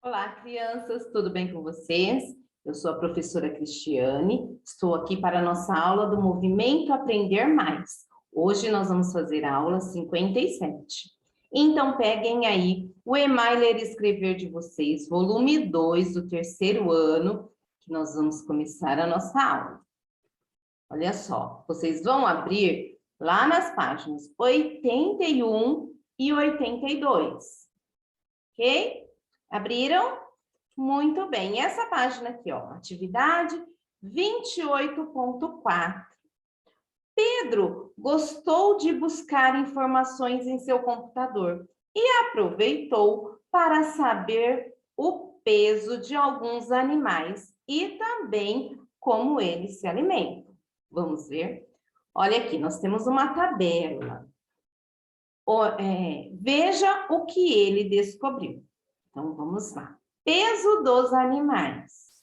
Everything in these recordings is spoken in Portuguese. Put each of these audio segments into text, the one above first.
Olá, crianças, tudo bem com vocês? Eu sou a professora Cristiane, estou aqui para a nossa aula do Movimento Aprender Mais. Hoje nós vamos fazer a aula 57. Então, peguem aí o Emai Ler e Escrever de vocês, volume 2 do terceiro ano, que nós vamos começar a nossa aula. Olha só, vocês vão abrir lá nas páginas 81 e 82, ok? Abriram? Muito bem. Essa página aqui, ó, atividade 28.4. Pedro gostou de buscar informações em seu computador e aproveitou para saber o peso de alguns animais e também como eles se alimentam. Vamos ver? Olha aqui, nós temos uma tabela. Veja o que ele descobriu. Então, vamos lá. Peso dos animais.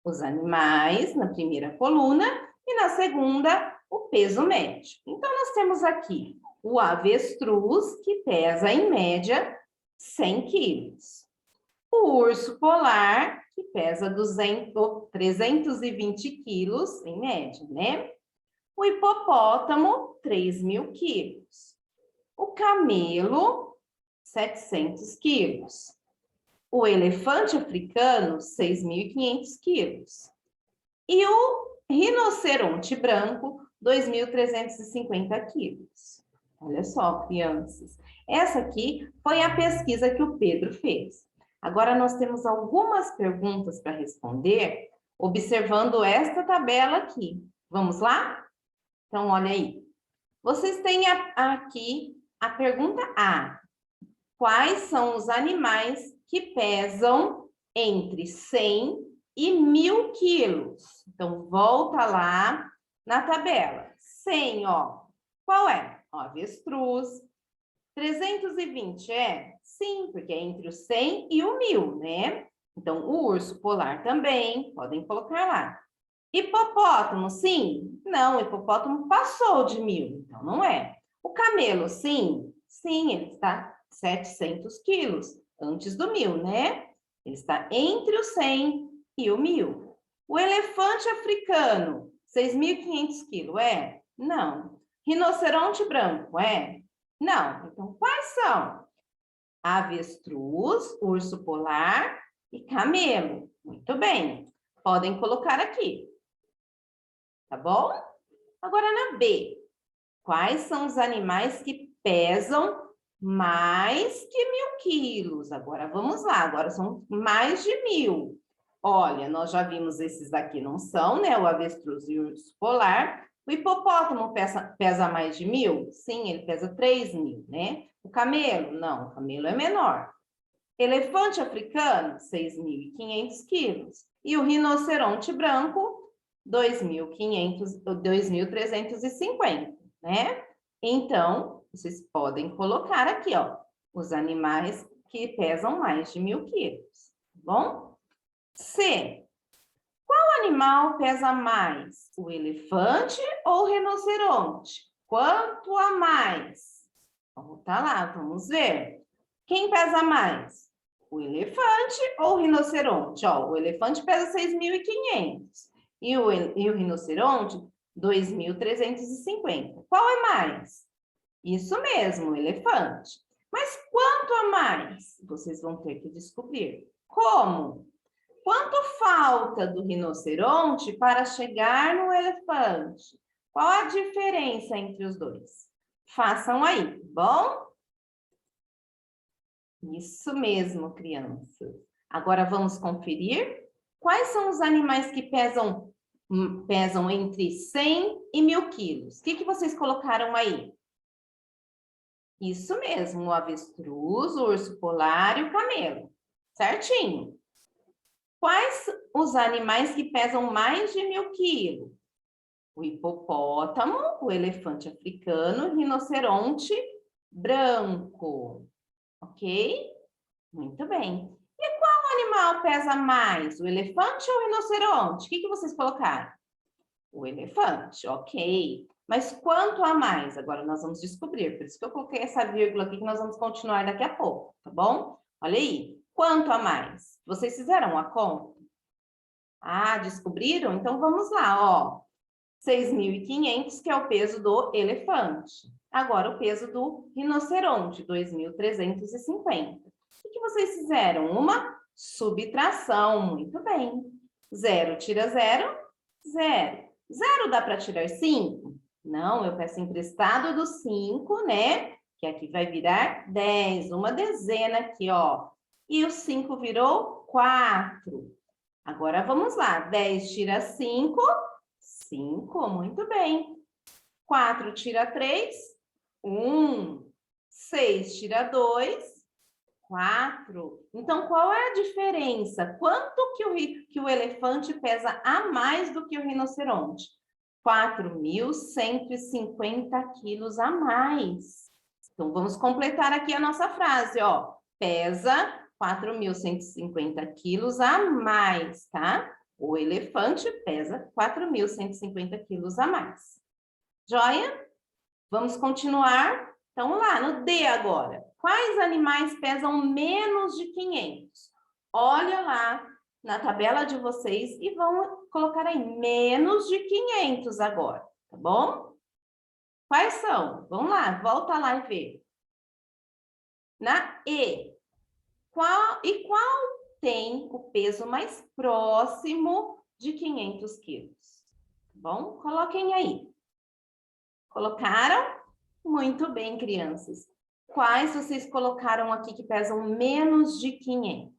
Os animais na primeira coluna e na segunda, o peso médio. Então, nós temos aqui o avestruz, que pesa em média 100 quilos. O urso polar, que pesa 320 quilos em média, né? O hipopótamo, 3.000 quilos. O camelo, 700 quilos. O elefante africano, 6.500 quilos. E o rinoceronte branco, 2.350 quilos. Olha só, crianças. Essa aqui foi a pesquisa que o Pedro fez. Agora, nós temos algumas perguntas para responder, observando esta tabela aqui. Vamos lá? Então, olha aí. Vocês têm aqui a pergunta A. Quais são os animais que pesam entre 100 e 1.000 quilos? Então, volta lá na tabela. 100, ó. Qual é? Ó, avestruz. 320 é? Sim, porque é entre o 100 e o 1.000, né? Então, o urso polar também, podem colocar lá. Hipopótamo, sim? Não, o hipopótamo passou de 1.000, então não é. O camelo, sim? Sim, ele está 700 quilos, antes do 1.000, né? Ele está entre o 100 e o 1.000. O elefante africano, 6.500 quilos, é? Não. Rinoceronte branco, é? Não. Então, quais são? Avestruz, urso polar e camelo. Muito bem. Podem colocar aqui. Tá bom? Agora, na B. Quais são os animais que pesam mais que 1.000 quilos? Agora, vamos lá. Agora, são mais de 1.000. Olha, nós já vimos esses daqui, não são, né? O avestruz e o urso polar. O hipopótamo pesa mais de 1.000? Sim, ele pesa 3.000, né? O camelo? Não, o camelo é menor. Elefante africano? 6.500 quilos. E o rinoceronte branco? 2.350, né? Então, vocês podem colocar aqui, ó, os animais que pesam mais de 1.000 quilos, tá bom? C. Qual animal pesa mais? O elefante ou o rinoceronte? Quanto a mais? Vamos tá lá, vamos ver. Quem pesa mais? O elefante ou o rinoceronte? Ó, o elefante pesa 6.500. E o rinoceronte, 2.350. Qual é mais? Isso mesmo, o elefante. Mas quanto a mais? Vocês vão ter que descobrir. Como? Quanto falta do rinoceronte para chegar no elefante? Qual a diferença entre os dois? Façam aí, bom? Isso mesmo, crianças. Agora vamos conferir quais são os animais que pesam entre 100 e 1.000 quilos. O que vocês colocaram aí? Isso mesmo, o avestruz, o urso polar e o camelo. Certinho. Quais os animais que pesam mais de 1.000 quilos? O hipopótamo, o elefante africano, o rinoceronte branco. Ok? Muito bem. E qual animal pesa mais? O elefante ou o rinoceronte? O que vocês colocaram? O elefante, ok. Mas quanto a mais? Agora nós vamos descobrir. Por isso que eu coloquei essa vírgula aqui, que nós vamos continuar daqui a pouco, tá bom? Olha aí. Quanto a mais? Vocês fizeram a conta? Ah, descobriram? Então, vamos lá, ó. 6.500, que é o peso do elefante. Agora, o peso do rinoceronte, 2.350. O que vocês fizeram? Uma subtração. Muito bem. 0 tira 0, 0. 0 dá para tirar 5? Não, eu peço emprestado do 5, né? Que aqui vai virar 10. Uma dezena aqui, ó. E o 5 virou 4. Agora, vamos lá. 10 tira 5... 5, muito bem. 4 tira 3, 1. 6 tira 2, 4. Então, qual é a diferença? Quanto que o elefante pesa a mais do que o rinoceronte? 4.150 quilos a mais. Então, vamos completar aqui a nossa frase, ó. Pesa 4.150 quilos a mais, tá? O elefante pesa 4.150 quilos a mais. Joia? Vamos continuar? Então, lá no D agora. Quais animais pesam menos de 500? Olha lá na tabela de vocês e vão colocar aí menos de 500 agora, tá bom? Quais são? Vamos lá, volta lá e vê. Na E. Qual tem o peso mais próximo de 500 quilos? Bom, coloquem aí. Colocaram? Muito bem, crianças. Quais vocês colocaram aqui que pesam menos de 500?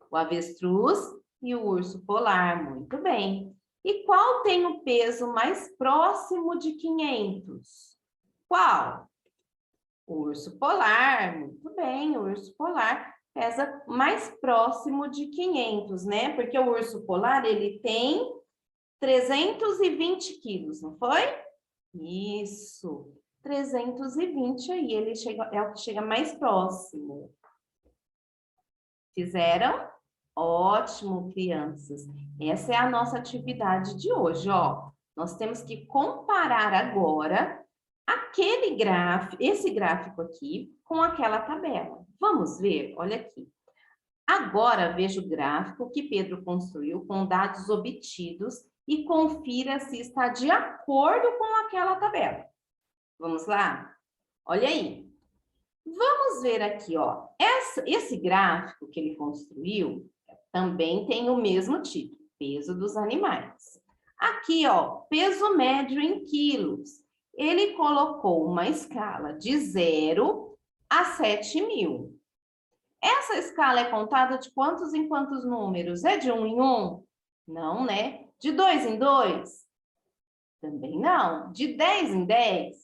O avestruz e o urso polar, muito bem. E qual tem o peso mais próximo de 500? Qual? O urso polar, muito bem, o urso polar pesa mais próximo de 500, né? Porque o urso polar, ele tem 320 quilos, não foi? Isso, 320 aí, ele é o que chega mais próximo. Fizeram? Ótimo, crianças. Essa é a nossa atividade de hoje, ó. Nós temos que comparar agora esse gráfico aqui com aquela tabela. Vamos ver? Olha aqui. Agora veja o gráfico que Pedro construiu com dados obtidos e confira se está de acordo com aquela tabela. Vamos lá? Olha aí. Vamos ver aqui, ó. Esse gráfico que ele construiu também tem o mesmo título, peso dos animais. Aqui, ó, peso médio em quilos. Ele colocou uma escala de 0 a 7.000. Essa escala é contada de quantos em quantos números? É de 1 em 1? Não, né? De 2 em 2? Também não. De 10 em 10?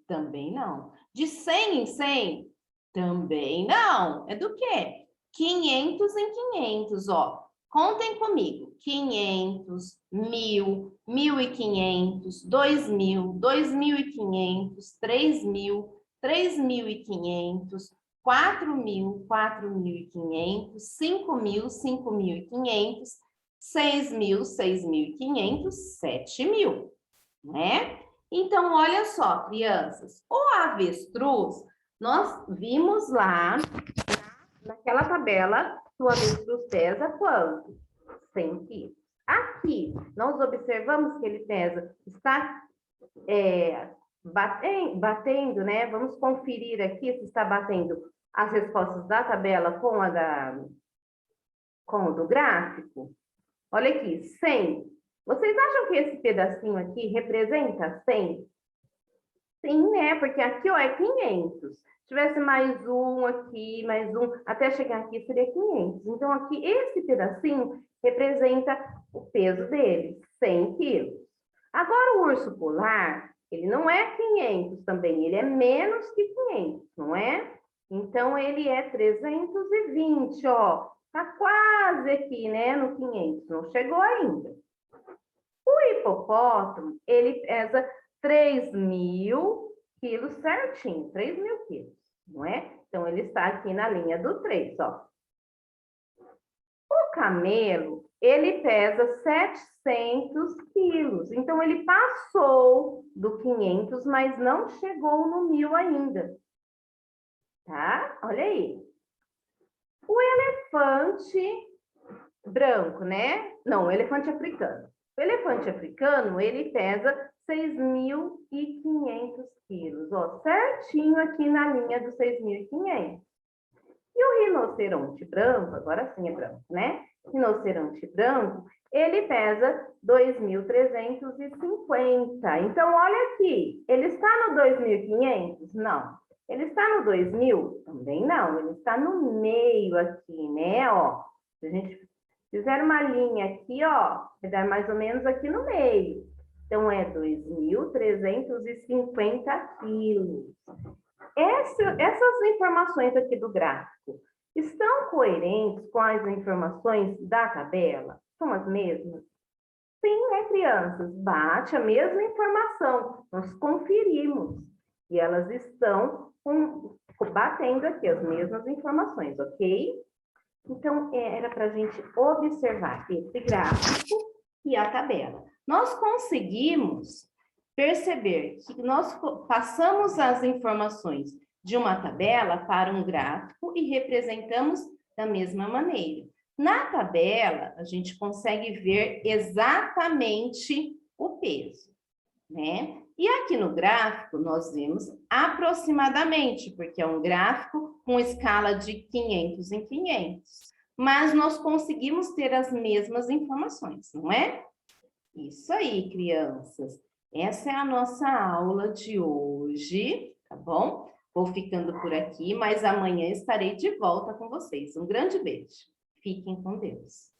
Também não. De 100 em 100? Também não. É do quê? 500 em 500, ó. Contem comigo. 500, 1.000, 1.500, 2.000, 2.500, 3.000, 3.500, 4.000, 4.500, 5.000, 5.500, 6.000, 6.500, 7.000, né? Então, olha só, crianças, o avestruz, nós vimos lá naquela tabela que o avestruz pesa quanto? 100 quilos. Aqui, nós observamos que ele pesa, está batendo, né? Vamos conferir aqui se está batendo as respostas da tabela com o do gráfico. Olha aqui, 100. Vocês acham que esse pedacinho aqui representa 100? Sim, né? Porque aqui, ó, é 500. Se tivesse mais um aqui, mais um, até chegar aqui seria 500. Então, aqui, esse pedacinho representa o peso dele, 100 quilos. Agora, o urso polar, ele não é 500 também, ele é menos que 500, não é? Então, ele é 320, ó. Tá quase aqui, né, no 500, não chegou ainda. O hipopótamo, ele pesa 3.000 quilos certinho, 3.000 quilos, não é? Então, ele está aqui na linha do 3, ó. O camelo, ele pesa 700 quilos, então ele passou do 500, mas não chegou no 1.000 ainda, tá? Olha aí. O elefante elefante branco, né? Não, o elefante africano. O elefante africano, ele pesa 6.500 quilos, ó, certinho aqui na linha dos 6.500. E o rinoceronte branco, agora sim é branco, né? Rinoceronte branco, ele pesa 2.350. Então, olha aqui, ele está no 2.500? Não. Ele está no 2.000? Também não, ele está no meio aqui, né? Ó, se a gente fizer uma linha aqui, ó, vai dar mais ou menos aqui no meio. Então, é 2.350 quilos. Essas informações aqui do gráfico estão coerentes com as informações da tabela? São as mesmas? Sim, né, crianças? Bate a mesma informação. Nós conferimos. E elas estão batendo aqui as mesmas informações, ok? Então, era para a gente observar esse gráfico e a tabela. Nós conseguimos perceber que nós passamos as informações de uma tabela para um gráfico e representamos da mesma maneira. Na tabela, a gente consegue ver exatamente o peso, né? E aqui no gráfico, nós vemos aproximadamente, porque é um gráfico com escala de 500 em 500. Mas nós conseguimos ter as mesmas informações, não é? Isso aí, crianças. Essa é a nossa aula de hoje, tá bom? Vou ficando por aqui, mas amanhã estarei de volta com vocês. Um grande beijo. Fiquem com Deus.